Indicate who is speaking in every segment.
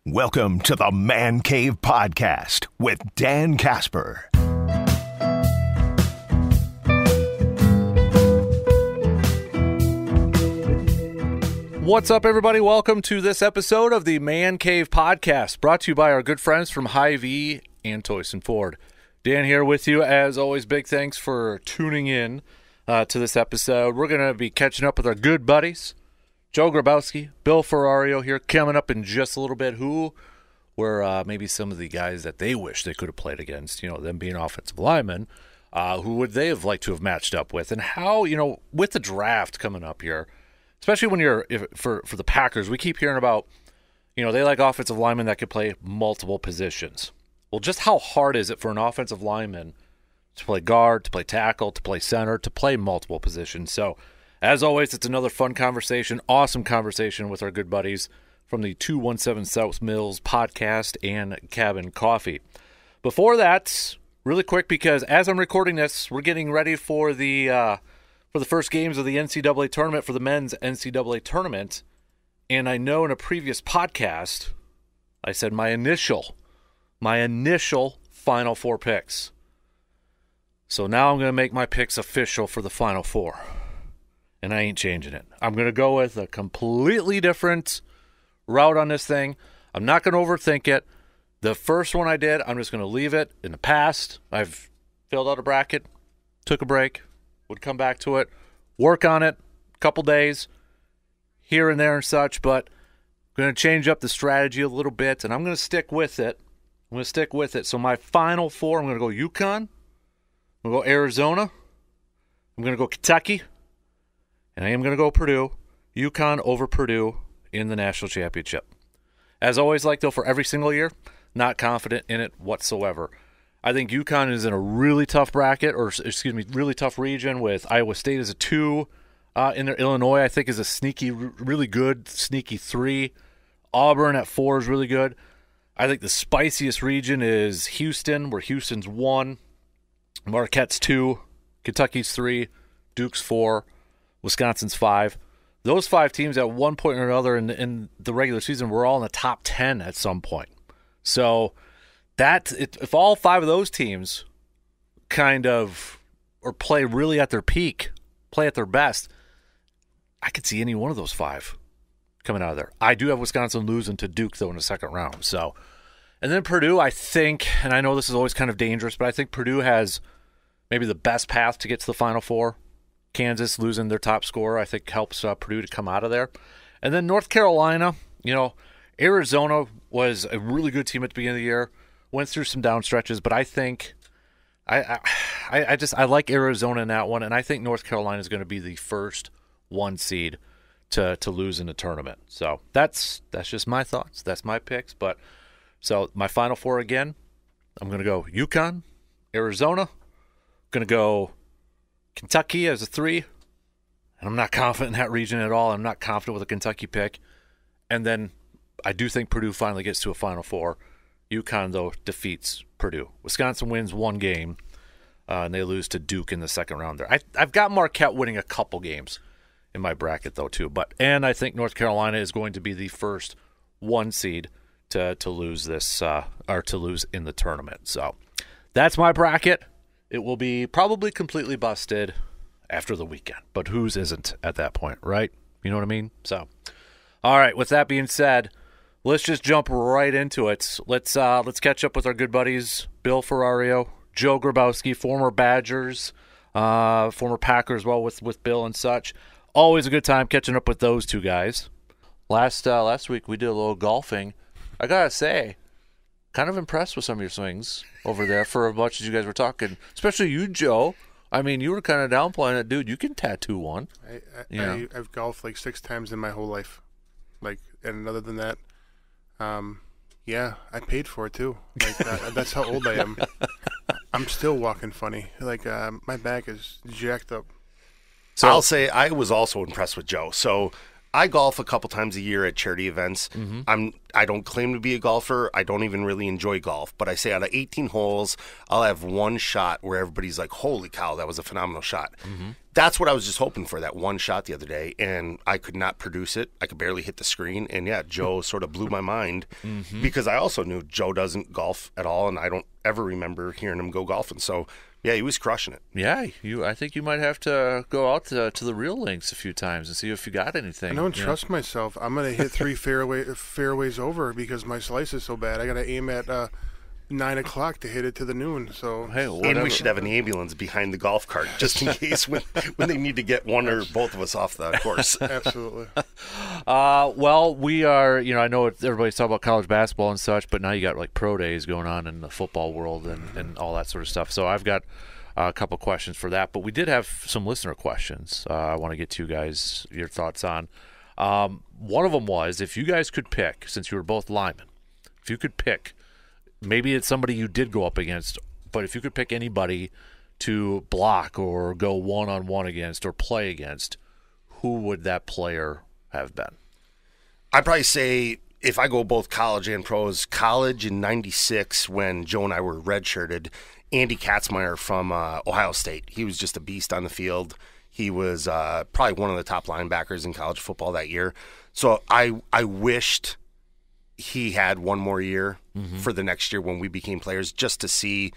Speaker 1: Welcome to the Man Cave Podcast with Dan Casper.
Speaker 2: What's up, everybody? Welcome to this episode of the Man Cave Podcast, brought to you by our good friends from Hy-Vee and Toyson Ford. Dan here with you. As always, big thanks for tuning in to this episode. We're going to be catching up with our good buddies, Joe Grabowski, Bill Ferrario here, coming up in just a little bit. Who were maybe some of the guys that they wish they could have played against, them being offensive linemen. Who would they have liked to have matched up with? And how, with the draft coming up here, especially when for the Packers, we keep hearing about, they like offensive linemen that could play multiple positions. Well, just how hard is it for an offensive lineman to play guard, to play tackle, to play center, to play multiple positions? So, as always, it's another fun conversation, awesome conversation with our good buddies from the 217 South Mills podcast and Cabin Coffee. Before that, really quick, because as I'm recording this, we're getting ready for the first games of the NCAA tournament, for the men's NCAA tournament. And I know in a previous podcast, I said my initial Final Four picks. So now I'm going to make my picks official for the Final Four. And I ain't changing it. I'm going to go with a completely different route on this thing. I'm not going to overthink it. The first one I did, I'm just going to leave it in the past. I've filled out a bracket, took a break, would come back to it, work on it a couple days, here and there and such, but I'm going to change up the strategy a little bit, and I'm going to stick with it. So my Final Four, I'm going to go UConn, I'm going to go Arizona, I'm going to go Kentucky, and I am going to go Purdue. UConn over Purdue in the national championship. As always, though, for every single year, not confident in it whatsoever. I think UConn is in a really tough bracket, really tough region, with Iowa State as a 2 in there. Illinois, I think, is a really good sneaky 3. Auburn at 4 is really good. I think the spiciest region is Houston, where Houston's 1, Marquette's 2, Kentucky's 3, Duke's 4, Wisconsin's 5. Those 5 teams at one point or another in the regular season were all in the top 10 at some point. So if all 5 of those teams play really at their peak, play at their best, I could see any one of those 5 coming out of there. I do have Wisconsin losing to Duke, though, in the second round. So, and then Purdue, I think, and I know this is always kind of dangerous, but I think Purdue has maybe the best path to get to the Final Four. Kansas losing their top scorer, I think, helps Purdue to come out of there. And then North Carolina, Arizona was a really good team at the beginning of the year, went through some down stretches, but I think I like Arizona in that one, and I think North Carolina is going to be the first 1 seed to lose in the tournament. So that's just my thoughts. That's my picks. But so my Final Four again, I'm going to go UConn, Arizona, going to go Kentucky as a 3, and I'm not confident in that region at all. I'm not confident with a Kentucky pick. And then I do think Purdue finally gets to a Final Four. UConn, though, defeats Purdue. Wisconsin wins 1 game, and they lose to Duke in the second round there. I've got Marquette winning a couple games in my bracket, though, too. And I think North Carolina is going to be the first 1 seed to lose to lose in the tournament. So that's my bracket. It will be probably completely busted after the weekend, but whose isn't at that point, right? You know what I mean? So, all right, with that being said, let's just jump right into it. Let's catch up with our good buddies, Bill Ferrario, Joe Grabowski, former Badgers, former Packer as well with Bill and such. Always a good time catching up with those 2 guys. Last week we did a little golfing. I gotta say, kind of impressed with some of your swings over there for as much as you guys were talking, especially you, Joe. I mean, you were kind of downplaying it. Dude, you can tattoo one.
Speaker 3: I've golfed like 6 times in my whole life. And other than that, I paid for it too. That's how old I am. I'm still walking funny. My back is jacked up.
Speaker 4: So I'll say I was also impressed with Joe. So I golf a couple times a year at charity events. I don't claim to be a golfer. I don't even really enjoy golf. But I say out of 18 holes, I'll have one shot where everybody's like, holy cow, that was a phenomenal shot. That's what I was just hoping for, that one shot the other day. And I could not produce it. I could barely hit the screen. And yeah, Joe sort of blew my mind because I also knew Joe doesn't golf at all. And I don't ever remember hearing him go golfing. So yeah, he was crushing it.
Speaker 2: Yeah, I think you might have to go out to the real links a few times and see if you got anything.
Speaker 3: I don't trust myself. I'm going to hit 3 fairways over because my slice is so bad. I got to aim at 9 o'clock to hit it to the noon. So
Speaker 2: Hey,
Speaker 4: And
Speaker 2: whatever.
Speaker 4: we should have an ambulance behind the golf cart just in case when they need to get one or both of us off the course.
Speaker 3: absolutely.
Speaker 2: Well, we are, I know everybody's talking about college basketball and such, but now you got like pro days going on in the football world and all that sort of stuff. So I've got a couple questions for that, but we did have some listener questions I want to get to you guys, your thoughts on. One of them was, if you guys could pick, since you were both linemen, if you could pick, maybe it's somebody you did go up against, but if you could pick anybody to block or go one-on-one against or play against, who would that player have been?
Speaker 4: I'd probably say, if I go both college and pros, college in '96 when Joe and I were redshirted, Andy Katzmeyer from Ohio State. He was just a beast on the field. He was probably one of the top linebackers in college football that year. So I wished he had one more year for the next year when we became players, just to see,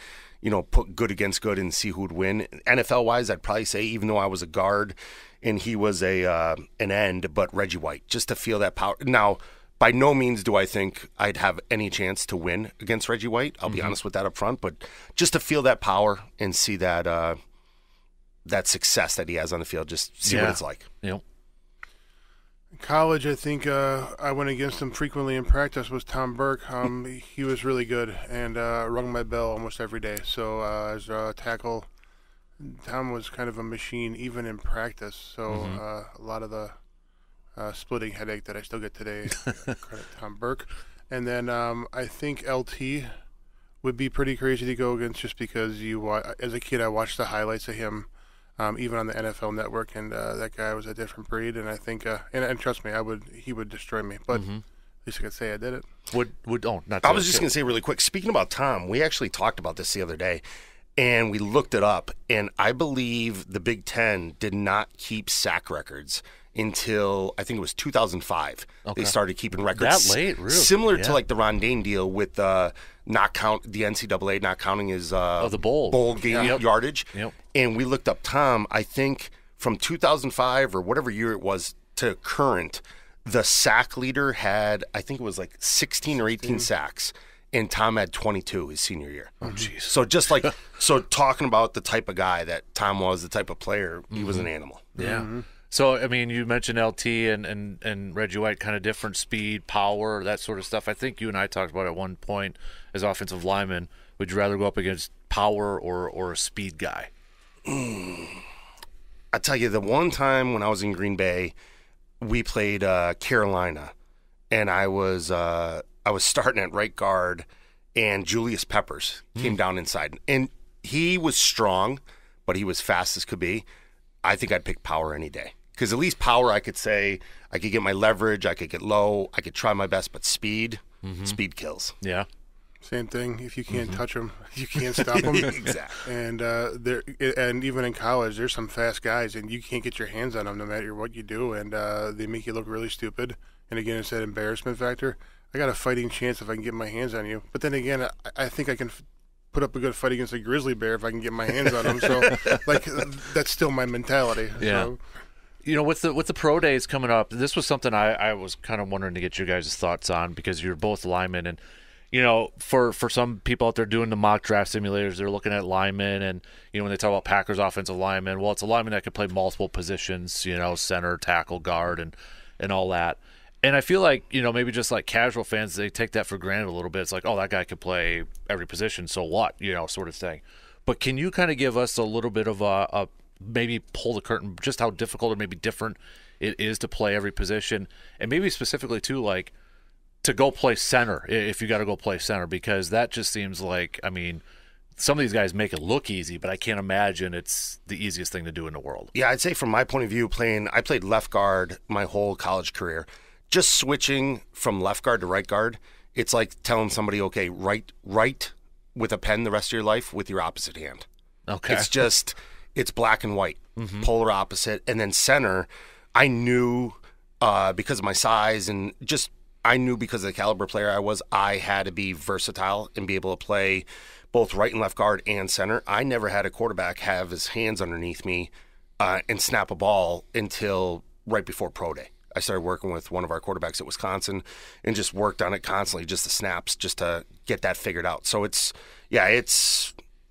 Speaker 4: put good against good and see who would win. NFL-wise, I'd probably say, even though I was a guard and he was an end, but Reggie White, just to feel that power. Now, by no means do I think I'd have any chance to win against Reggie White. I'll be honest with that up front, but just to feel that power and see that that success that he has on the field, just see what it's like.
Speaker 2: Yep.
Speaker 3: In college, I think I went against him frequently in practice was Tom Burke. He was really good and rung my bell almost every day. So as a tackle, Tom was kind of a machine even in practice. So a lot of the splitting headache that I still get today, credit Tom Burke. And then I think LT would be pretty crazy to go against, just because as a kid I watched the highlights of him, even on the NFL Network, and that guy was a different breed. And I think, and trust me, he would destroy me. But at least I could say I did it.
Speaker 4: I was just going to say really quick, speaking about Tom, we actually talked about this the other day, and we looked it up, and I believe the Big Ten did not keep sack records until I think it was 2005. They started keeping records
Speaker 2: That late, really?
Speaker 4: similar
Speaker 2: Yeah.
Speaker 4: to like the Ron Dane deal with not count the NCAA not counting his
Speaker 2: the bowl
Speaker 4: game
Speaker 2: Yep.
Speaker 4: yardage.
Speaker 2: Yep.
Speaker 4: And we looked up Tom. I think from 2005 or whatever year it was to current, the sack leader had, I think it was like 16 or 18 sacks. And Tom had 22 his senior year.
Speaker 2: Oh, jeez.
Speaker 4: So just like, talking about the type of guy that Tom was, the type of player, he was an animal.
Speaker 2: Yeah. So, I mean, you mentioned LT and Reggie White, kind of different speed, power, that sort of stuff. I think you and I talked about at one point as offensive linemen, would you rather go up against power or a speed guy?
Speaker 4: I tell you, the one time when I was in Green Bay, we played Carolina, and I was starting at right guard, and Julius Peppers came down inside. And he was strong, but he was fast as could be. I think I'd pick power any day. Because at least power, I could say, I could get my leverage, I could get low, I could try my best, but speed kills.
Speaker 2: Yeah.
Speaker 3: Same thing. If you can't touch him, you can't stop him.
Speaker 4: Exactly.
Speaker 3: And and even in college, there's some fast guys, and you can't get your hands on them no matter what you do, and they make you look really stupid. And again, it's that embarrassment factor. I got a fighting chance if I can get my hands on you. But then again, I think I can put up a good fight against a grizzly bear if I can get my hands on him. So, that's still my mentality.
Speaker 2: Yeah.
Speaker 3: So,
Speaker 2: With the pro days coming up, this was something I was kind of wondering to get your guys' thoughts on, because you're both linemen, and for some people out there doing the mock draft simulators, they're looking at linemen, and when they talk about Packers offensive linemen, well, it's a lineman that can play multiple positions, center, tackle, guard, and all that. And I feel like, maybe just like casual fans, they take that for granted a little bit. It's like, oh, that guy could play every position, so what, sort of thing. But can you kind of give us a little bit of a maybe pull the curtain, just how difficult or maybe different it is to play every position, and maybe specifically too, like, to go play center if you got to go play center, because that just seems like, some of these guys make it look easy, but I can't imagine it's the easiest thing to do in the world.
Speaker 4: Yeah, I'd say from my point of view, I played left guard my whole college career. Just switching from left guard to right guard, it's like telling somebody, okay, write with a pen the rest of your life with your opposite hand.
Speaker 2: Okay.
Speaker 4: It's black and white, polar opposite. And then center, I knew because of my size and just I knew because of the caliber player I was, I had to be versatile and be able to play both right and left guard and center. I never had a quarterback have his hands underneath me and snap a ball until right before pro day. I started working with one of our quarterbacks at Wisconsin and just worked on it constantly, just the snaps, just to get that figured out. So it's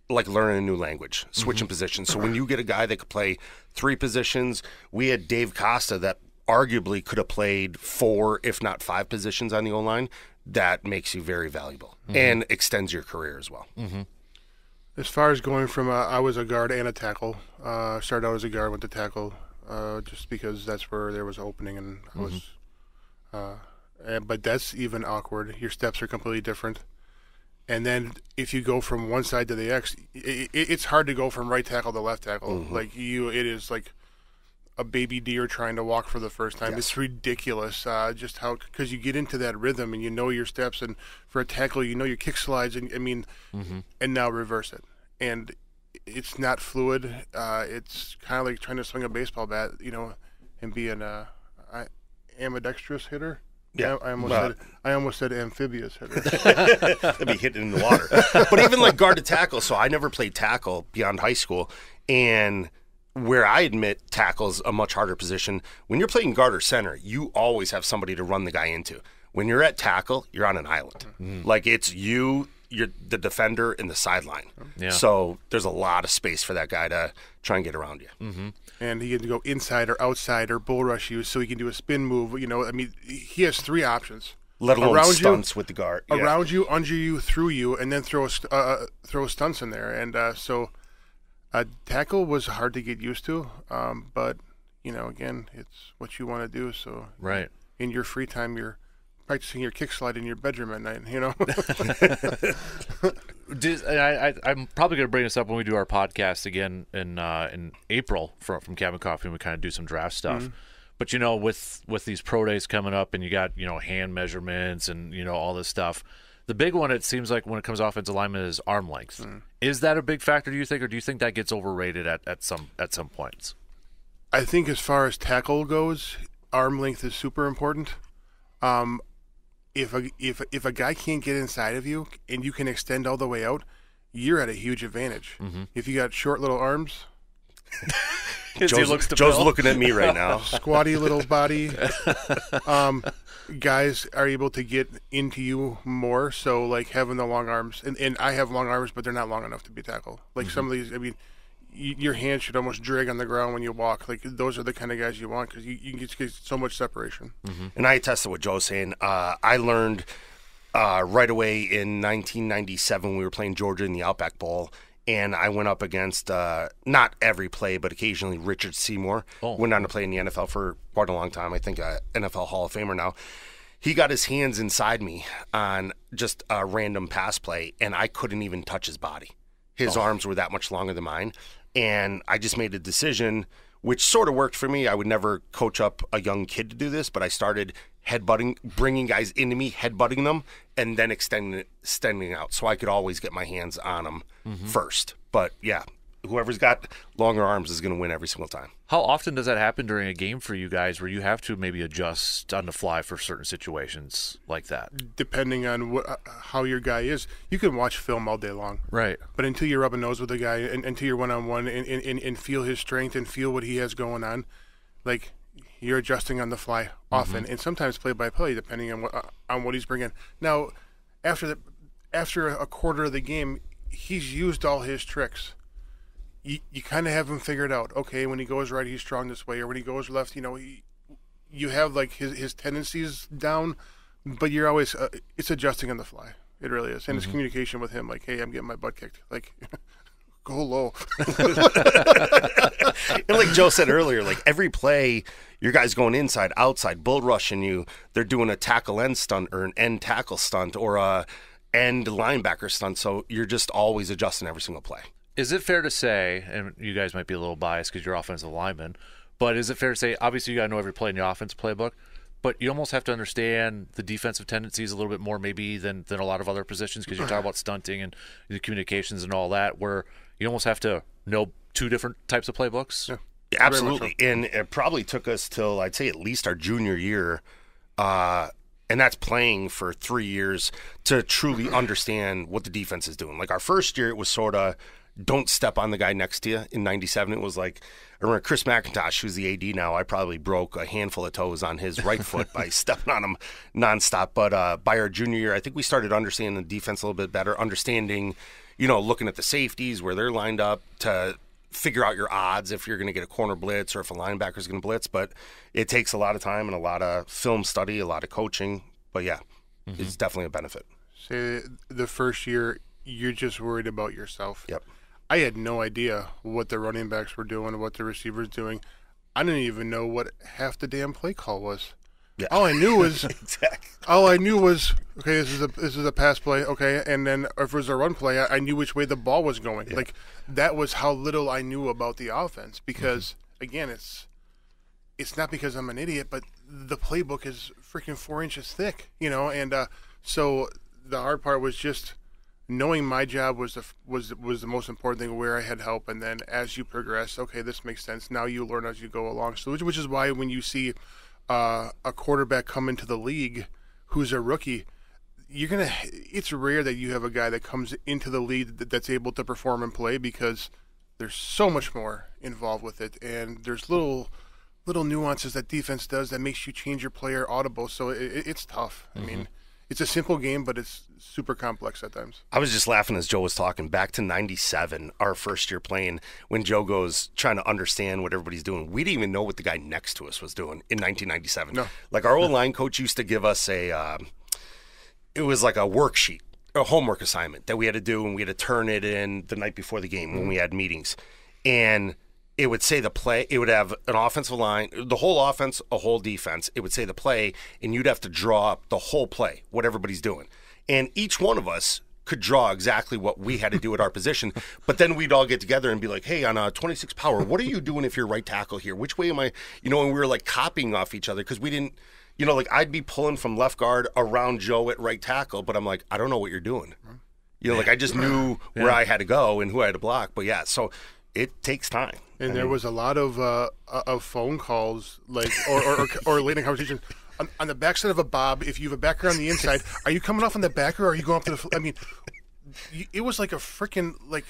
Speaker 4: like learning a new language, switching positions. So when you get a guy that could play 3 positions, we had Dave Costa that arguably could have played 4, if not 5 positions on the O-line. That makes you very valuable and extends your career as well.
Speaker 3: As far as going from, I was a guard and a tackle. Started out as a guard, went to tackle, just because that's where there was an opening, and I was. But that's even awkward. Your steps are completely different. And then if you go from one side to the X, it's hard to go from right tackle to left tackle. It is like a baby deer trying to walk for the first time.
Speaker 4: Yes.
Speaker 3: It's ridiculous, just how, because you get into that rhythm and you know your steps, and for a tackle you know your kick slides, and and now reverse it, and it's not fluid. It's kind of like trying to swing a baseball bat, and be an ambidextrous hitter.
Speaker 4: Yeah,
Speaker 3: I almost said amphibious hitter.
Speaker 4: That'd be hitting in the water. But even like guard to tackle, so I never played tackle beyond high school, and where I admit tackle's a much harder position, when you're playing guard or center, you always have somebody to run the guy into. When you're at tackle, you're on an island. Like it's you're the defender in the sideline.
Speaker 2: Yeah.
Speaker 4: So there's a lot of space for that guy to try and get around you.
Speaker 3: And he can go inside or outside or bull rush you, so he can do a spin move. He has 3 options.
Speaker 4: Let alone
Speaker 3: Around
Speaker 4: stunts with the guard. Yeah.
Speaker 3: Around you, under you, through you, and then throw stunts in there. And so tackle was hard to get used to, but, again, it's what you want to do. So
Speaker 2: Right.
Speaker 3: In your free time, you're practicing your kick slide in your bedroom at night,
Speaker 2: I'm probably going to bring this up when we do our podcast again in April from Cabin Coffee, and we kind of do some draft stuff. But with these pro days coming up, and you got hand measurements and all this stuff, the big one, it seems like, when it comes to offensive lineman, is arm length. Is that a big factor, do you think, or do you think that gets overrated at some points?
Speaker 3: I think as far as tackle goes, arm length is super important. If a guy can't get inside of you and you can extend all the way out, you're at a huge advantage. If you got short little arms,
Speaker 4: Joe's looking at me right now.
Speaker 3: Squatty little body, guys are able to get into you more. So like having the long arms, and I have long arms, but they're not long enough to be tackled. Like some of these, your hands should almost drag on the ground when you walk. Like those are the kind of guys you want, because you can get so much separation.
Speaker 4: And I attest to what Joe's saying. I learned right away in 1997 we were playing Georgia in the Outback Bowl, and I went up against not every play, but occasionally Richard Seymour. Went on to play in the NFL for quite a long time. I think NFL Hall of Famer now. He got his hands inside me on just a random pass play, and I couldn't even touch his body. His arms were that much longer than mine. And I just made a decision, which sort of worked for me. I would never coach up a young kid to do this, but I started headbutting, bringing guys into me, headbutting them, and then extending out, so I could always get my hands on them first. But yeah, whoever's got longer arms is going to win every single time.
Speaker 2: How often does that happen during a game for you guys, where you have to maybe adjust on the fly for certain situations like that?
Speaker 3: Depending on how your guy is, you can watch film all day long.
Speaker 2: Right.
Speaker 3: But until you rub a nose with a guy, and until you're one-on-one and feel his strength and feel what he has going on, like, you're adjusting on the fly often, and sometimes play by play, depending on what he's bringing. Now, after a quarter of the game, he's used all his tricks. You kind of have him figured out. Okay, when he goes right, he's strong this way, or when he goes left, you have like his tendencies down, but you're always it's adjusting on the fly. It really is, and it's communication with him. Like, hey, I'm getting my butt kicked. Like, go low.
Speaker 4: And like Joe said earlier, like every play, your guy's going inside, outside, bull rushing you. They're doing a tackle end stunt or an end tackle stunt or end linebacker stunt, so you're just always adjusting every single play.
Speaker 2: Is it fair to say, and you guys might be a little biased because you're offensive linemen, but is it fair to say, obviously you got to know every play in the offense playbook, but you almost have to understand the defensive tendencies a little bit more maybe than a lot of other positions, because you talk about stunting and the communications and all that, where you almost have to know two different types of playbooks?
Speaker 3: Yeah.
Speaker 4: Absolutely. So. And it probably took us till, I'd say, at least our junior year, and that's playing for 3 years, to truly understand what the defense is doing. Like our first year, it was sort of, don't step on the guy next to you. In 97, it was like, I remember Chris McIntosh, who's the AD now, I probably broke a handful of toes on his right foot by stepping on him nonstop. But by our junior year, I think we started understanding the defense a little bit better, understanding, looking at the safeties, where they're lined up, to figure out your odds if you're going to get a corner blitz or if a linebacker is going to blitz. But it takes a lot of time and a lot of film study, a lot of coaching. But yeah, it's definitely a benefit.
Speaker 3: Say the first year, you're just worried about yourself.
Speaker 4: Yep.
Speaker 3: I had no idea what the running backs were doing, what the receivers doing. I didn't even know what half the damn play call was.
Speaker 4: Yeah.
Speaker 3: All I knew was
Speaker 4: Exactly.
Speaker 3: All I knew was, okay, this is a pass play, okay, and then if it was a run play, I knew which way the ball was going.
Speaker 4: Yeah.
Speaker 3: Like that was how little I knew about the offense. Because again, it's not because I'm an idiot, but the playbook is freaking 4 inches thick, and so the hard part was just knowing my job was the most important thing, where I had help, and then as you progress, okay, this makes sense. Now you learn as you go along. So which is why when you see a quarterback come into the league who's a rookie, it's rare that you have a guy that comes into the league that's able to perform and play, because there's so much more involved with it, and there's little nuances that defense does that makes you change your player audible. So it's tough. I mean, it's a simple game, but it's super complex at times.
Speaker 4: I was just laughing as Joe was talking back to 97, our first year playing, when Joe goes trying to understand what everybody's doing. We didn't even know what the guy next to us was doing in 1997.
Speaker 3: No.
Speaker 4: Like our old line coach used to give us it was like a worksheet, a homework assignment that we had to do, and we had to turn it in the night before the game when we had meetings. And it would say the play, it would have an offensive line, the whole offense, a whole defense. It would say the play, and you'd have to draw up the whole play, what everybody's doing. And each one of us could draw exactly what we had to do at our position. But then we'd all get together and be like, hey, on a 26 power, what are you doing if you're right tackle here? Which way am I? And we were like copying off each other, because we didn't, like I'd be pulling from left guard around Joe at right tackle, but I'm like, I don't know what you're doing. Like I just knew where I had to go and who I had to block. But yeah, so it takes time.
Speaker 3: And there was a lot of phone calls, like or late in conversation. On the backside of a bob, if you have a backer on the inside, are you coming off on the backer, or are you going up to the? I mean, it was like a freaking like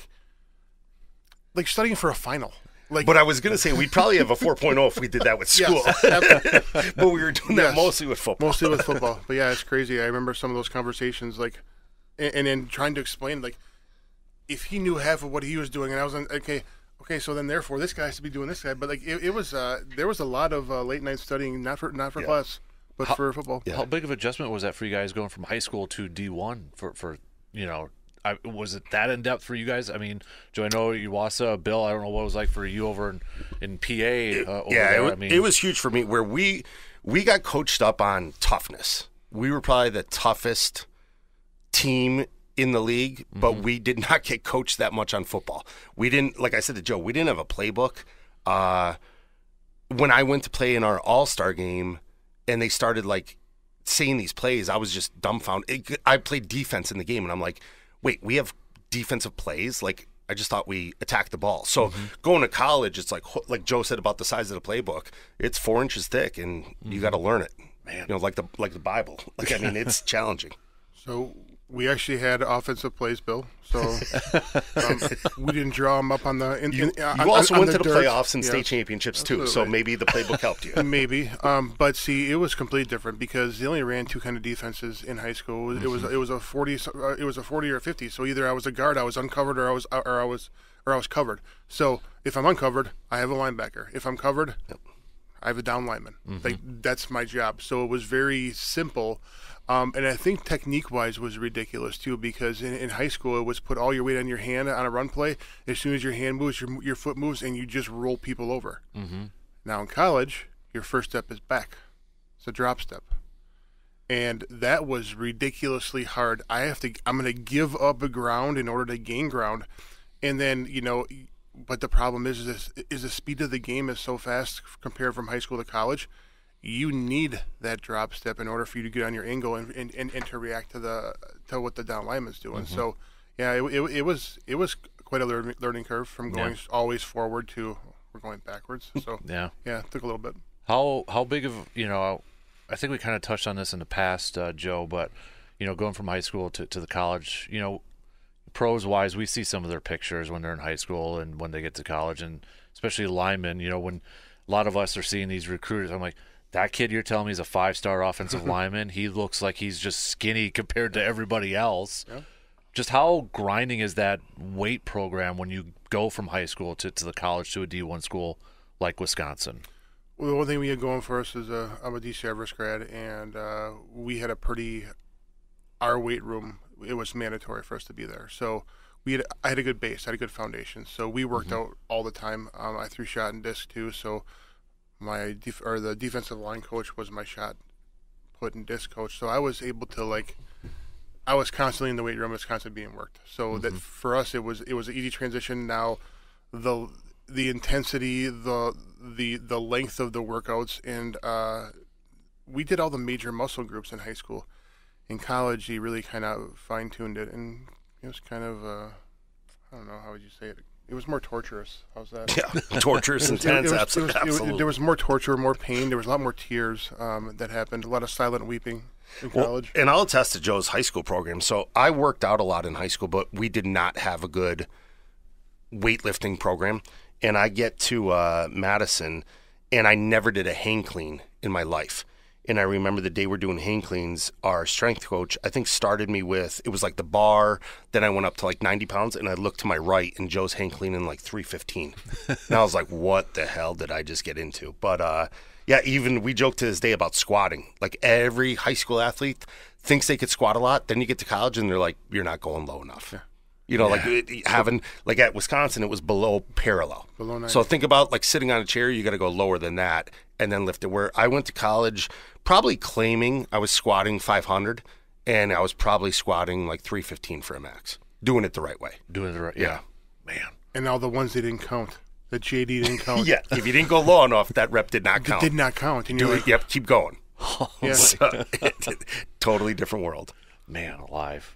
Speaker 3: studying for a final.
Speaker 4: But I was going to say we'd probably have a 4.0 if we did that with school.
Speaker 3: Yes,
Speaker 4: but we were doing that mostly with football.
Speaker 3: Mostly with football. But yeah, it's crazy. I remember some of those conversations, like, and then trying to explain, like, if he knew half of what he was doing, and I was like, okay, so then therefore this guy has to be doing this guy. But like it was there was a lot of late night studying, not for class, but for football.
Speaker 2: Yeah. How big of an adjustment was that for you guys going from high school to D1 for was it that in depth for you guys? I mean, Joe, I know Uwasa, Bill, I don't know what it was like for you over in PA.
Speaker 4: It was huge for me, where we got coached up on toughness. We were probably the toughest team in the league, but we did not get coached that much on football. We didn't, like I said to Joe, we didn't have a playbook. When I went to play in our All-Star game and they started like saying these plays, I was just dumbfounded. I played defense in the game, and I'm like, wait, we have defensive plays? Like, I just thought we attacked the ball. So going to college, it's like Joe said about the size of the playbook, it's 4 inches thick, and you got to learn it. Man, like the Bible. Like, I mean, it's challenging.
Speaker 3: So we actually had offensive plays, Bill. So we didn't draw them up on the.
Speaker 4: You also went to the
Speaker 3: dirt.
Speaker 4: playoffs and state championships too. So maybe the playbook helped you.
Speaker 3: Maybe, but see, it was completely different, because they only ran two kind of defenses in high school. It was a 40, it was a 40 or a 50. So either I was a guard, I was uncovered, or I was covered. So if I'm uncovered, I have a linebacker. If I'm covered, I have a down lineman. Like, that's my job. So it was very simple. And I think technique-wise was ridiculous, too, because in high school, it was put all your weight on your hand on a run play. As soon as your hand moves, your foot moves, and you just roll people over. Now in college, your first step is back. It's a drop step. and that was ridiculously hard. I'm going to give up a ground in order to gain ground, and then but the problem is the speed of the game is so fast compared from high school to college. You need that drop step in order for you to get on your angle and to react to what the down lineman's doing.
Speaker 2: Mm-hmm.
Speaker 3: So yeah, it was quite a learning curve from going always forward to we're going backwards. So
Speaker 2: Yeah.
Speaker 3: it took a little bit.
Speaker 2: How big of I think we kind of touched on this in the past, Joe, but going from high school to the college, pros wise, we see some of their pictures when they're in high school and when they get to college, and especially linemen. When a lot of us are seeing these recruiters, I'm like, that kid you're telling me is a 5-star offensive lineman. He looks like he's just skinny compared to everybody else.
Speaker 3: Yeah.
Speaker 2: Just how grinding is that weight program when you go from high school to the college to a D1 school like Wisconsin?
Speaker 3: Well, the one thing we had going for us is I'm a DC Everest grad, and we had our weight room, it was mandatory for us to be there. So I had a good base, I had a good foundation. So we worked out all the time. I threw shot and disc too. So the defensive line coach was my shot put and disc coach. So I was able to I was constantly in the weight room. It was constantly being worked. So that for us, it was an easy transition. Now the intensity, the length of the workouts, and we did all the major muscle groups in high school. In college, you really kind of fine-tuned it, and it was kind of I don't know, how would you say it? It was more torturous. How's that?
Speaker 4: Yeah, torturous, intense, absolutely.
Speaker 3: There was more torture, more pain. There was a lot more tears that happened. A lot of silent weeping in college.
Speaker 4: And I'll attest to Joe's high school program. So I worked out a lot in high school, but we did not have a good weightlifting program. And I get to Madison, and I never did a hang clean in my life. And I remember the day we're doing hang cleans, our strength coach, I think, started me with, it was like the bar, then I went up to 90 pounds, and I looked to my right, and Joe's hang cleaning 315. And I was like, what the hell did I just get into? But, even we joke to this day about squatting. Every high school athlete thinks they could squat a lot, then you get to college, and they're like, you're not going low enough. Yeah. At Wisconsin, it was below parallel.
Speaker 3: Below 90.
Speaker 4: So think about sitting on a chair, you got to go lower than that and then lift it. Where I went to college, probably claiming I was squatting 500, and I was probably squatting 315 for a max. Doing it the right way.
Speaker 2: Yeah. Man.
Speaker 3: And all the ones they didn't count. The JD didn't count.
Speaker 4: Yeah. If you didn't go low enough, that rep did not count.
Speaker 3: It did not count. And you're
Speaker 4: Yep, keep going.
Speaker 3: Yeah.
Speaker 4: So, totally different world.
Speaker 2: Man alive.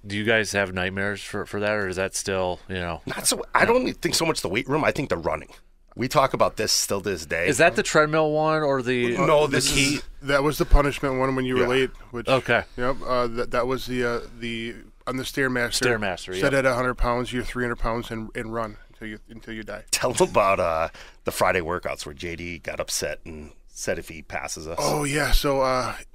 Speaker 2: Do you guys have nightmares for that, or is that still,
Speaker 4: Not so. I don't think so much the weight room. I think the running. We talk about this still to this day.
Speaker 2: Is that the treadmill one or the
Speaker 4: No,
Speaker 2: the key?
Speaker 3: That was the punishment one when you were late. Which,
Speaker 2: okay.
Speaker 3: Yep. That was the on the Stairmaster.
Speaker 2: Stairmaster.
Speaker 3: Set at 100 pounds, you're 300 pounds, and run until you die.
Speaker 4: Tell them about the Friday workouts where JD got upset and said if he passes us.
Speaker 3: Oh yeah. So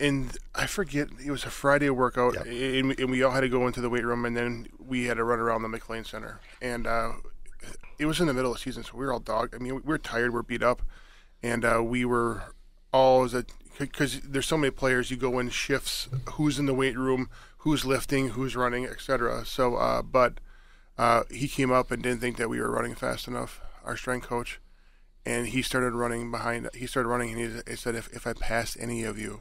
Speaker 3: and I forget, it was a Friday workout,
Speaker 4: Yep.
Speaker 3: and we all had to go into the weight room, and then we had to run around the McLean Center, and it was in the middle of the season, so we were all we were tired, we're beat up, and we were all, because there's so many players, you go in shifts, who's in the weight room, who's lifting, who's running, etc. So, but he came up and didn't think that we were running fast enough, our strength coach, and he started running and he said, if I pass any of you,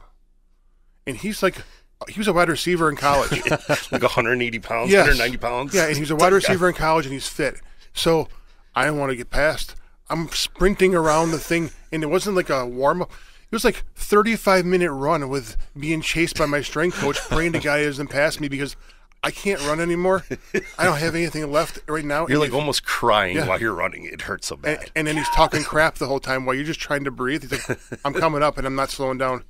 Speaker 3: and he was a wide receiver in college.
Speaker 4: 180 pounds,
Speaker 3: Yes.
Speaker 4: 190 pounds.
Speaker 3: Yeah, and he's a wide receiver in college, and he's fit. So I didn't want to get past. I'm sprinting around the thing, and it wasn't like a warm-up. It was 35-minute run with being chased by my strength coach, praying to God he doesn't pass me because I can't run anymore. I don't have anything left right now.
Speaker 4: You're
Speaker 3: And
Speaker 4: almost crying while you're running. It hurts so bad.
Speaker 3: and then he's talking crap the whole time while you're just trying to breathe. He's like, I'm coming up, and I'm not slowing down.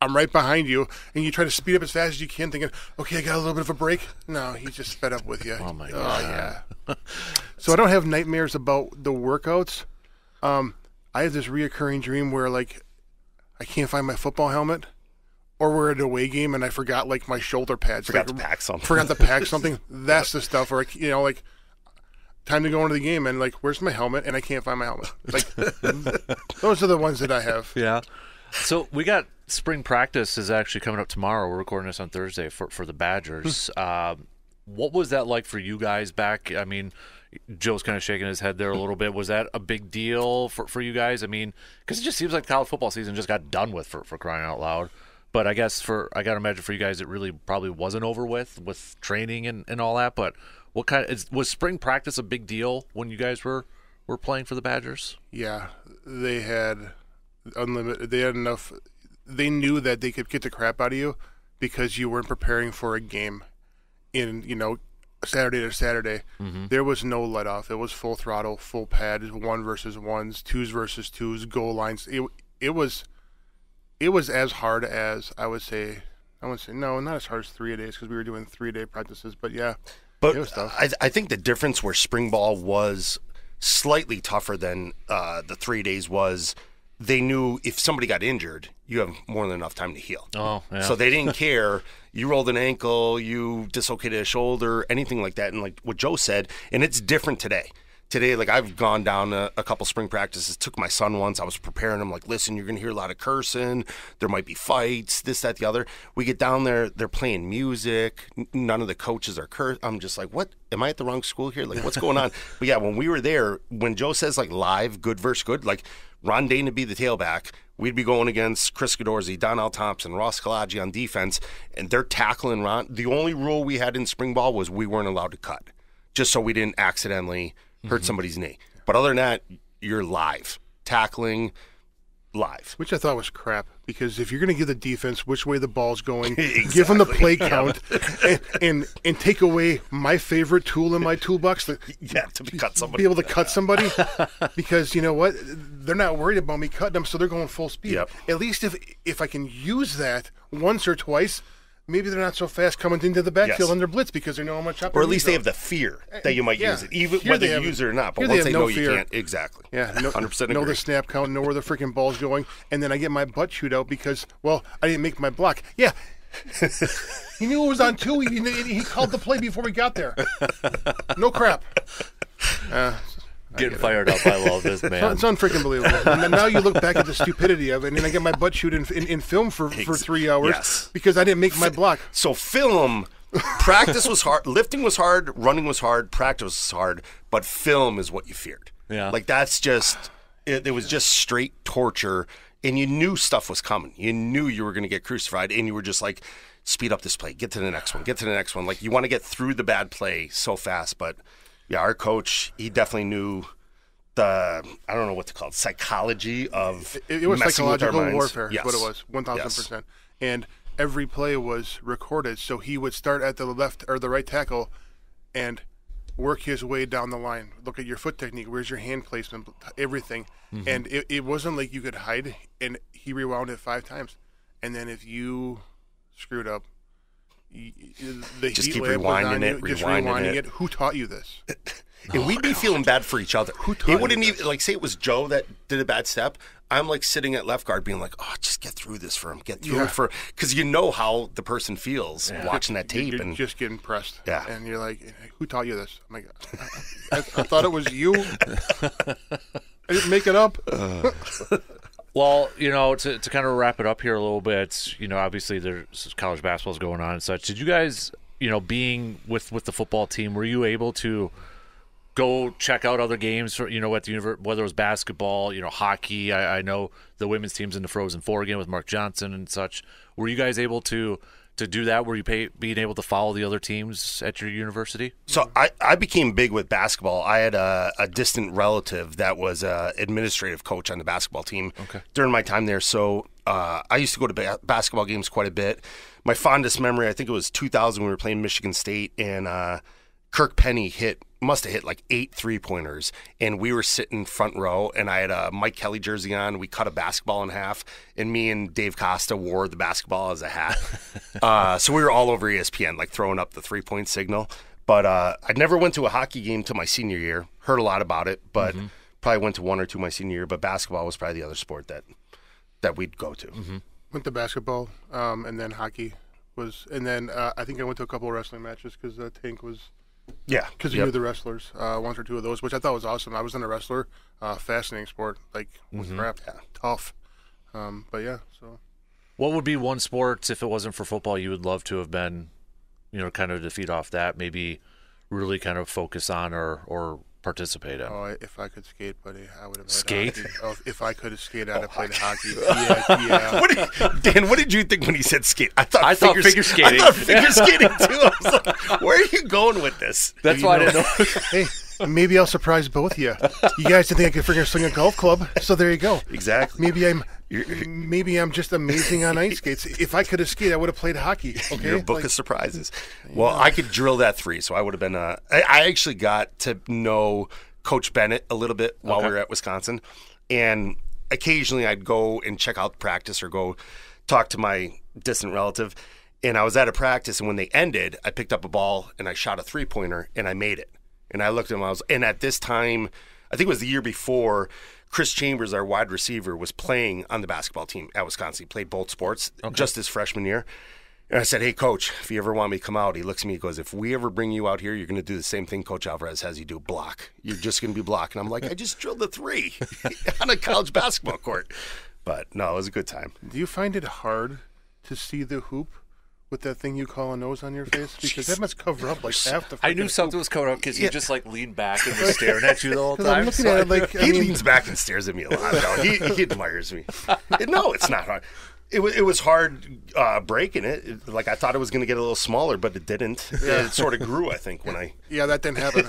Speaker 3: I'm right behind you, and you try to speed up as fast as you can, thinking, okay, I got a little bit of a break. No, he's just fed up with you.
Speaker 2: Oh, my God.
Speaker 3: Yeah. So I don't have nightmares about the workouts. I have this reoccurring dream where, I can't find my football helmet, or we're at an away game, and I forgot, my shoulder pads.
Speaker 4: Forgot to pack something.
Speaker 3: Forgot to pack something. That's the stuff where, time to go into the game, and, where's my helmet? And I can't find my helmet. Those are the ones that I have.
Speaker 2: Yeah. So we got spring practice is actually coming up tomorrow. We're recording this on Thursday for the Badgers. What was that like for you guys back? I mean, Joe's kind of shaking his head there a little bit. Was that a big deal for you guys? I mean, because it just seems like college football season just got done with for crying out loud. But I guess I got to imagine for you guys, it really probably wasn't over with training and all that. But what was spring practice a big deal when you guys were playing for the Badgers?
Speaker 3: Yeah, they had unlimited. They had enough. They knew that they could get the crap out of you because you weren't preparing for a game in Saturday to Saturday.
Speaker 2: Mm-hmm.
Speaker 3: There was no let off. It was full throttle, full pad, 1 versus 1s, 2s versus 2s, goal lines. It was as hard as I would say. I wouldn't say no, not as hard as 3-a-days because we were doing 3-day practices. But yeah,
Speaker 4: but
Speaker 3: it was tough.
Speaker 4: I think the difference where spring ball was slightly tougher than the 3 days was they knew if somebody got injured, you have more than enough time to heal.
Speaker 2: Oh, yeah.
Speaker 4: So they didn't care. You rolled an ankle, you dislocated a shoulder, anything like that. And like what Joe said, and it's different today. Today, like I've gone down a couple spring practices, took my son once. I was preparing him like, listen, you're going to hear a lot of cursing. There might be fights, this, that, the other. We get down there, they're playing music. None of the coaches are cursing. I'm just like, what? Am I at the wrong school here? Like, what's going on? But yeah, when we were there, when Joe says like live, good versus good, like Ron Dane to be the tailback, we'd be going against Chris Godorsky, Donnell Thompson, Ross Kalagi on defense, and they're tackling Ron. The only rule we had in spring ball was we weren't allowed to cut, just so we didn't accidentally hurt somebody's knee. But other than that, you're live. Tackling, live.
Speaker 3: Which I thought was crap, because if you're going to give the defense which way the ball's going,
Speaker 4: Exactly.
Speaker 3: give them the play count, and take away my favorite tool in my toolbox, to
Speaker 4: cut somebody.
Speaker 3: be able to cut somebody, because you know what? They're not worried about me cutting them, so they're going full speed.
Speaker 4: Yep.
Speaker 3: At least if I can use that once or twice, maybe they're not so fast coming into the backfield
Speaker 4: Yes.
Speaker 3: under blitz because they know how much up.
Speaker 4: Or at least they have the fear that you might
Speaker 3: Yeah.
Speaker 4: use it, even
Speaker 3: Here
Speaker 4: whether
Speaker 3: they
Speaker 4: you
Speaker 3: have-
Speaker 4: use it or not. But
Speaker 3: here they
Speaker 4: once
Speaker 3: have
Speaker 4: they
Speaker 3: no
Speaker 4: know
Speaker 3: fear.
Speaker 4: you can't, exactly.
Speaker 3: Yeah, no,
Speaker 4: 100%
Speaker 3: know
Speaker 4: agree.
Speaker 3: the snap count, know where the freaking ball's going, and then I get my butt chewed out because, well, I didn't make my block. Yeah, he knew it was on 2. He called the play before we got there. No crap.
Speaker 2: Getting fired up. I love this, man.
Speaker 3: It's unfreaking believable. And then now you look back at the stupidity of it, and then I get my butt chewed in film for 3 hours
Speaker 4: Yes.
Speaker 3: because I didn't make my block.
Speaker 4: So film, practice was hard, lifting was hard, running was hard, practice was hard, but film is what you feared.
Speaker 2: Yeah.
Speaker 4: Like that's just, it was just straight torture, and you knew stuff was coming. You knew you were going to get crucified, and you were just like, speed up this play, get to the next one, get to the next one. Like you want to get through the bad play so fast, but yeah, our coach, he definitely knew the, I don't know what to call it, psychology of
Speaker 3: It was
Speaker 4: messing with our
Speaker 3: psychological
Speaker 4: minds.
Speaker 3: warfare,
Speaker 4: Yes.
Speaker 3: is what it was, 1,000%. And every play was recorded, so he would start at the left or the right tackle and work his way down the line. Look at your foot technique, where's your hand placement, everything.
Speaker 4: Mm-hmm.
Speaker 3: And it wasn't like you could hide, and he rewound it 5 times. And then if you screwed up, the
Speaker 4: Just
Speaker 3: heat
Speaker 4: keep
Speaker 3: lamp was
Speaker 4: rewinding
Speaker 3: on
Speaker 4: it,
Speaker 3: you, just
Speaker 4: rewinding
Speaker 3: rewinding
Speaker 4: it.
Speaker 3: it. Who taught you this?
Speaker 4: And we'd be feeling bad for each other.
Speaker 3: Who taught
Speaker 4: It
Speaker 3: you
Speaker 4: wouldn't
Speaker 3: this?
Speaker 4: even, like, say it was Joe that did a bad step. I'm like sitting at left guard being like, oh, just get through this for him. Get through
Speaker 3: Yeah.
Speaker 4: it for, because you know how the person feels watching that tape.
Speaker 3: You're
Speaker 4: And
Speaker 3: just getting pressed.
Speaker 4: Yeah.
Speaker 3: And you're like, who taught you this? I'm like, I thought it was you. I didn't make it up.
Speaker 2: Well, to kind of wrap it up here a little bit, obviously there's college basketball's going on and such. Did you guys, being with the football team, were you able to go check out other games for, at the whether it was basketball, hockey? I know the women's team's in the Frozen Four again with Mark Johnson and such. Were you guys able to do that? Were you being able to follow the other teams at your university?
Speaker 4: so I became big with basketball. I had a distant relative that was a administrative coach on the basketball team during my time there. So I used to go to basketball games quite a bit. My fondest memory, I think it was 2000, we were playing Michigan State, and Kirk Penny must have hit like 8 3-pointers, and we were sitting front row, and I had a Mike Kelly jersey on. We cut a basketball in half, and me and Dave Costa wore the basketball as a hat. So we were all over ESPN, like throwing up the 3-point signal. But I never went to a hockey game till my senior year. Heard a lot about it, but probably went to 1 or 2 my senior year. But basketball was probably the other sport that we'd go to.
Speaker 3: Went to basketball, and then hockey was, and then I think I went to a couple of wrestling matches because Tank was,
Speaker 4: Yeah,
Speaker 3: because you knew the wrestlers, 1 or 2 of those, which I thought was awesome. I was in a wrestler, fascinating sport, like crap, tough, but yeah. So
Speaker 2: What would be one sport, if it wasn't for football, you would love to have been, kind of to feed off that, maybe really kind of focus on or participate in.
Speaker 3: Oh, if I could skate, buddy, I would have played
Speaker 2: Skate?
Speaker 3: hockey. Oh, if I could skate, I'd have played hockey. Yeah.
Speaker 4: Dan, what did you think when he said skate? I thought
Speaker 2: figure skating.
Speaker 4: I thought figure skating too. I was like, where are you going with this?
Speaker 2: That's why I didn't know.
Speaker 3: Hey, maybe I'll surprise both of you. You guys didn't think I could freaking swing a golf club, so there you go.
Speaker 4: Exactly.
Speaker 3: Maybe I'm just amazing on ice skates. If I could have skated, I would have played hockey. Okay,
Speaker 4: Your book of surprises. Well, I could drill that 3, so I would have been. I actually got to know Coach Bennett a little bit while we were at Wisconsin, and occasionally I'd go and check out practice or go talk to my distant relative. And I was at a practice, and when they ended, I picked up a ball and I shot a 3-pointer and I made it. And I looked at him. And at this time, I think it was the year before, Chris Chambers, our wide receiver, was playing on the basketball team at Wisconsin. He played both sports just his freshman year. And I said, hey, Coach, if you ever want me to come out, he looks at me and goes, if we ever bring you out here, you're going to do the same thing Coach Alvarez has you do, block. You're just going to be blocked. And I'm like, I just drilled a 3 on a college basketball court. But, no, it was a good time.
Speaker 3: Do you find it hard to see the hoop with that thing you call a nose on your face? Because that must cover up like half the
Speaker 2: I knew something was coming up because he just like leaned back and was staring at you the whole time.
Speaker 3: I'm looking at it like,
Speaker 4: He leans back and stares at me a lot. No, he admires me. No, it's not hard. It was hard breaking it. Like I thought it was going to get a little smaller, but it didn't. It sort of grew, I think, when I.
Speaker 3: Yeah, that didn't happen.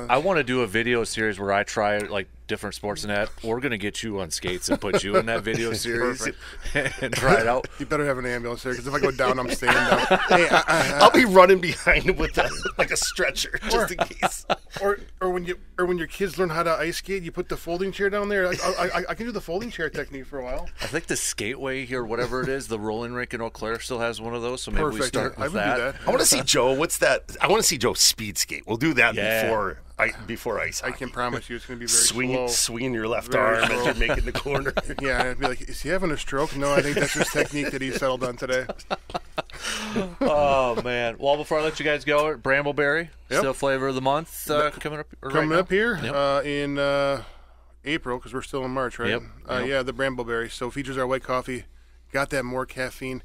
Speaker 2: I want to do a video series where I try like different sports and that. We're gonna get you on skates and put you in that video series and try it out.
Speaker 3: You better have an ambulance there, because if I go down, I'm staying down. Hey,
Speaker 4: I'll be running behind with like a stretcher just in case.
Speaker 3: Or when your kids learn how to ice skate, you put the folding chair down there. I can do the folding chair technique for a while.
Speaker 2: I think the Skateway here, whatever it is, the rolling rink in Eau Claire still has one of those. So maybe we start
Speaker 3: I
Speaker 2: with
Speaker 3: would do that.
Speaker 4: I want to see Joe. What's that? I want to see Joe speed skate. We'll do that before ice.
Speaker 3: I can promise you it's going to be very slow.
Speaker 4: Swinging your left
Speaker 3: Very
Speaker 4: arm
Speaker 3: slow.
Speaker 4: as you're making the corner.
Speaker 3: Yeah, and I'd be like, is he having a stroke? No, I think that's his technique that he settled on today.
Speaker 2: Oh man! Well, before I let you guys go, Brambleberry, still flavor of the month coming up.
Speaker 3: Coming up here
Speaker 2: Yep.
Speaker 3: in April, because we're still in March, right?
Speaker 2: Yep.
Speaker 3: Yeah, the Brambleberry. So features our white coffee. Got that more caffeine.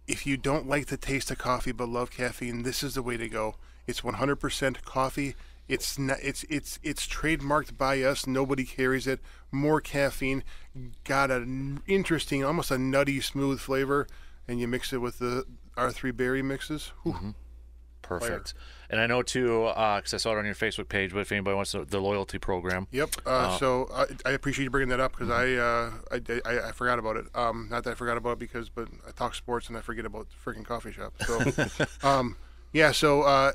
Speaker 3: If you don't like the taste of coffee but love caffeine, this is the way to go. It's 100% coffee. It's trademarked by us. Nobody carries it. More caffeine. Got an interesting, almost a nutty, smooth flavor. And you mix it with our 3 berry mixes.
Speaker 2: Mm-hmm. Perfect. And I know too, because I saw it on your Facebook page. But if anybody wants the loyalty program,
Speaker 3: Yep. So I appreciate you bringing that up, because I forgot about it. Not that I forgot about it but I talk sports and I forget about the freaking coffee shop. So So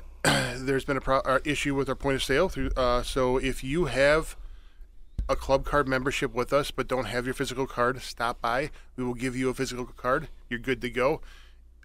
Speaker 3: there's been a issue with our point of sale. So if you have a club card membership with us but don't have your physical card, stop by. We will give you a physical card. You're good to go.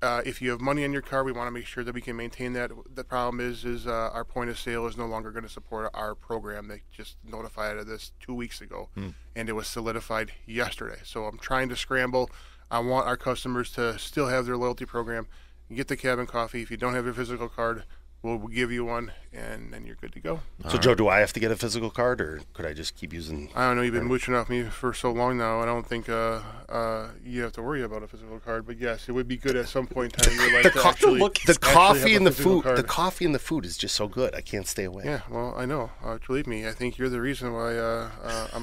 Speaker 3: If you have money on your card, we want to make sure that we can maintain that. The problem is our point of sale is no longer going to support our program. They just notified of this 2 weeks ago, and it was solidified yesterday. So I'm trying to scramble. I want our customers to still have their loyalty program. You get the cabin coffee. If you don't have your physical card, we'll give you one, and then you're good to go.
Speaker 4: So, Joe, do I have to get a physical card, or could I just keep using...
Speaker 3: I don't know. You've been mooching off me for so long now. I don't think you have to worry about a physical card. But, yes, it would be good at some point in time in your life to actually
Speaker 4: the coffee and the
Speaker 3: physical
Speaker 4: food.
Speaker 3: card.
Speaker 4: The coffee and the food is just so good. I can't stay away.
Speaker 3: Yeah, well, I know. Believe me, I think you're the reason why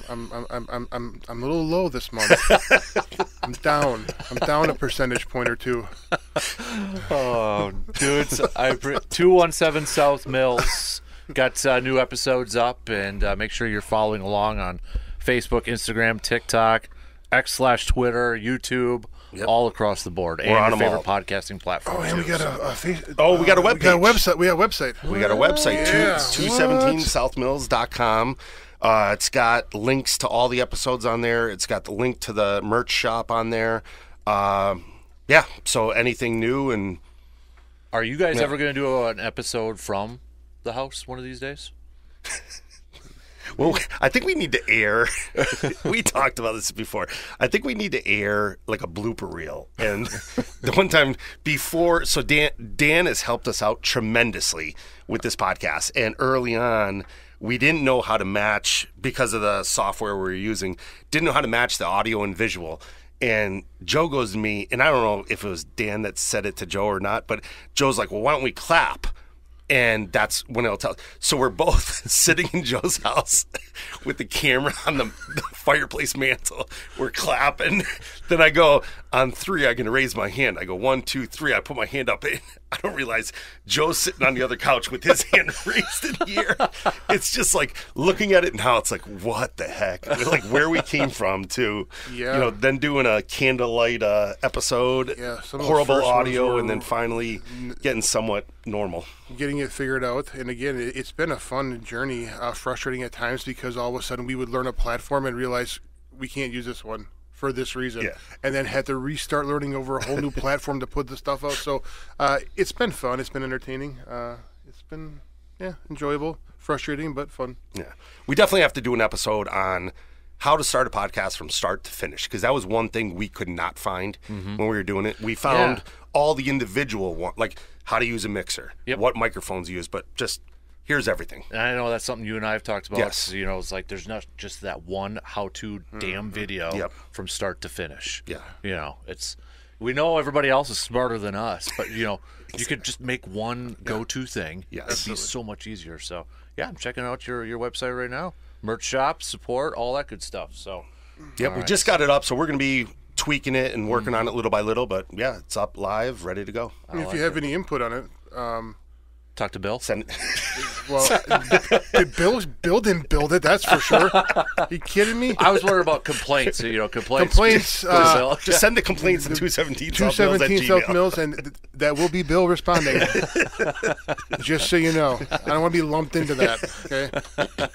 Speaker 3: I'm a little low this month. I'm down. I'm down a percentage point or two.
Speaker 2: oh, dudes, 217 South Mills got new episodes up, and make sure you're following along on Facebook, Instagram, TikTok, X/Twitter, YouTube, all across the board, and
Speaker 4: on
Speaker 2: your
Speaker 4: them
Speaker 2: favorite
Speaker 4: all.
Speaker 2: podcasting platform.
Speaker 3: Oh, and we got
Speaker 4: we got a web
Speaker 3: We got a
Speaker 4: page.
Speaker 3: website. We got a website.
Speaker 4: We got a website,
Speaker 3: Yeah.
Speaker 4: 217southmills.com. It's got links to all the episodes on there. It's got the link to the merch shop on there. So anything new and...
Speaker 2: Are you guys ever going to do an episode from the house one of these days?
Speaker 4: Well, I think we need to air. We talked about this before. I think we need to air like a blooper reel. And the one time before, so Dan has helped us out tremendously with this podcast. And early on, we didn't know how to match, because of the software we were using, didn't know how to match the audio and visual. And Joe goes to me, and I don't know if it was Dan that said it to Joe or not, but Joe's like, well, why don't we clap? And that's when it'll tell. So we're both sitting in Joe's house with the camera on the fireplace mantle. We're clapping. Then I go, on 3, I'm going to raise my hand. I go, 1, 2, 3. I put my hand up. I don't realize Joe's sitting on the other couch with his hand raised in the air. It's just like looking at it now, it's like, what the heck? Like where we came from to, then doing a candlelight episode, horrible audio, and then finally getting somewhat normal.
Speaker 3: Getting it figured out. And again, it's been a fun journey, frustrating at times because all of a sudden we would learn a platform and realize we can't use this one for this reason, and then had to restart learning over a whole new platform to put the stuff out. So it's been fun. It's been entertaining. It's been enjoyable, frustrating, but fun.
Speaker 4: Yeah, we definitely have to do an episode on how to start a podcast from start to finish, because that was one thing we could not find when we were doing it. We found all the individual one, like how to use a mixer, what microphones use, but just here's everything.
Speaker 2: And I know that's something you and I have talked about.
Speaker 4: Yes.
Speaker 2: You know, it's like there's not just that one how-to damn video from start to finish.
Speaker 4: Yeah.
Speaker 2: You know, we know everybody else is smarter than us, but, you could just make one go-to thing.
Speaker 4: Yes.
Speaker 2: It'd be so much easier. So, I'm checking out your website right now. Merch shop, support, all that good stuff. So,
Speaker 4: we just got it up, so we're going to be tweaking it and working on it little by little, but it's up live, ready to go.
Speaker 3: If you have any input on it,
Speaker 2: talk to Bill.
Speaker 4: Send
Speaker 3: well, Bill didn't build it, that's for sure. Are you kidding me?
Speaker 2: I was worried about complaints.
Speaker 3: Complaints.
Speaker 4: Just send the complaints to 217
Speaker 3: South Mills, and that will be Bill responding. Just so you know, I don't want to be lumped into that. Okay.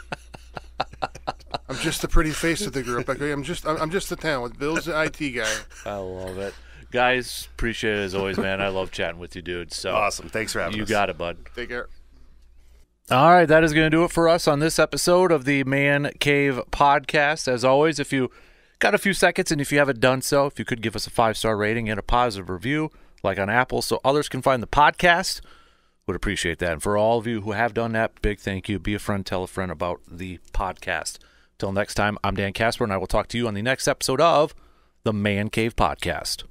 Speaker 3: I'm just the pretty face of the group. Okay, I'm just the talent. Bill's the IT guy.
Speaker 2: I love it. Guys, appreciate it as always, man. I love chatting with you, dude. So
Speaker 4: awesome. Thanks for having us.
Speaker 2: You got it, bud.
Speaker 3: Take care.
Speaker 2: All right, that is going to do it for us on this episode of the Man Cave Podcast. As always, if you got a few seconds and if you haven't done so, if you could give us a 5-star rating and a positive review, like on Apple, so others can find the podcast, would appreciate that. And for all of you who have done that, big thank you. Be a friend, tell a friend about the podcast. Till next time, I'm Dan Casper, and I will talk to you on the next episode of the Man Cave Podcast.